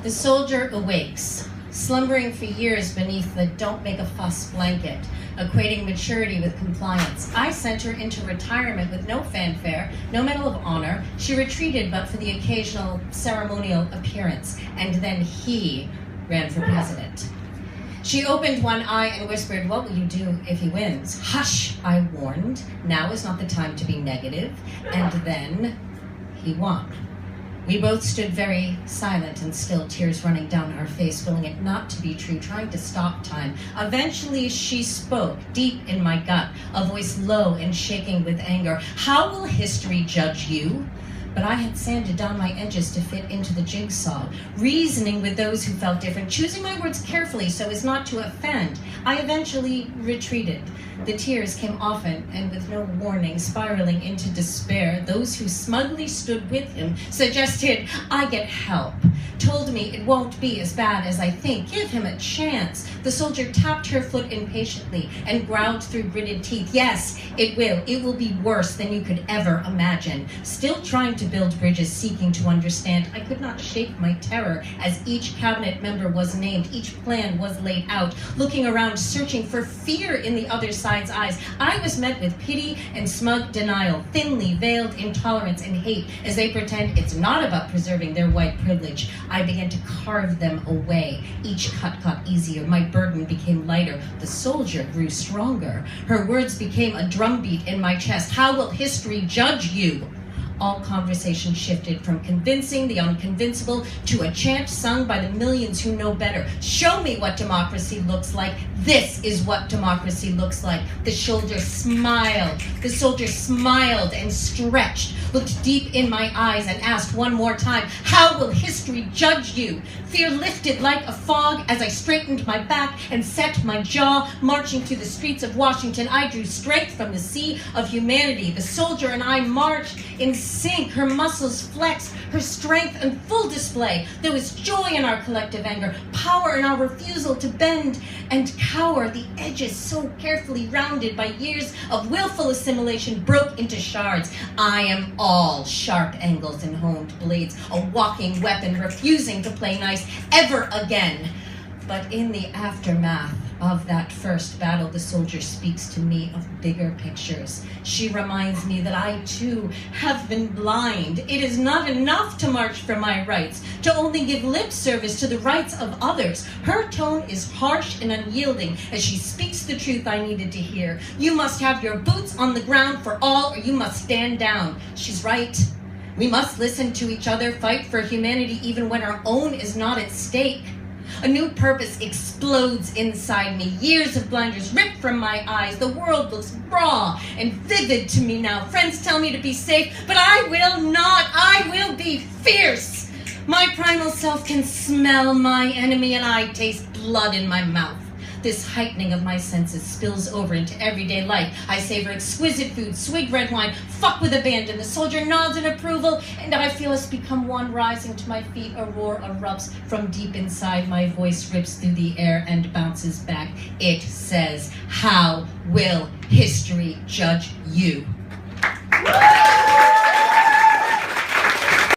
The soldier awakes, slumbering for years beneath the don't make a fuss blanket, equating maturity with compliance. I sent her into retirement with no fanfare, no Medal of Honor. She retreated but for the occasional ceremonial appearance, and then he ran for president. She opened one eye and whispered, "What will you do if he wins?" "Hush," I warned. "Now is not the time to be negative." And then he won. We both stood very silent and still, tears running down our face, willing it not to be true, trying to stop time. Eventually she spoke, deep in my gut, a voice low and shaking with anger. "How will history judge you?" But I had sanded down my edges to fit into the jigsaw, reasoning with those who felt different, choosing my words carefully so as not to offend. I eventually retreated. The tears came often and with no warning, spiraling into despair. Those who smugly stood with him suggested I get help, told me it won't be as bad as I think. Give him a chance. The soldier tapped her foot impatiently and growled through gritted teeth. "Yes, it will. It will be worse than you could ever imagine." Still trying to build bridges, seeking to understand, I could not shake my terror as each cabinet member was named, each plan was laid out, looking around, searching for fear in the other side's eyes. I was met with pity and smug denial, thinly veiled intolerance and hate as they pretend it's not about preserving their white privilege. I began to carve them away. Each cut got easier. My burden became lighter. The soldier grew stronger. Her words became a drumbeat in my chest. "How will history judge you?" All conversation shifted from convincing the unconvincible to a chant sung by the millions who know better. "Show me what democracy looks like. This is what democracy looks like." The soldier smiled. The soldier smiled and stretched, looked deep in my eyes and asked one more time, "How will history judge you?" Fear lifted like a fog as I straightened my back and set my jaw. Marching through the streets of Washington, I drew strength from the sea of humanity. The soldier and I marched in sync, her muscles flexed, her strength in full display. There was joy in our collective anger, power in our refusal to bend and cower. The edges, so carefully rounded by years of willful assimilation, broke into shards. I am all sharp angles and honed blades, a walking weapon, refusing to play nice ever again. But in the aftermath of that first battle, the soldier speaks to me of bigger pictures. She reminds me that I too have been blind. It is not enough to march for my rights, to only give lip service to the rights of others. Her tone is harsh and unyielding as she speaks the truth I needed to hear. "You must have your boots on the ground for all, or you must stand down." She's right. We must listen to each other, fight for humanity even when our own is not at stake. A new purpose explodes inside me. Years of blinders ripped from my eyes. The world looks raw and vivid to me now. Friends tell me to be safe, but I will not. I will be fierce. My primal self can smell my enemy, and I taste blood in my mouth. This heightening of my senses spills over into everyday life. I savor exquisite food, swig red wine, fuck with abandon. The soldier nods in approval, and I feel us become one. Rising to my feet, a roar erupts from deep inside. My voice rips through the air and bounces back. It says, "How will history judge you?"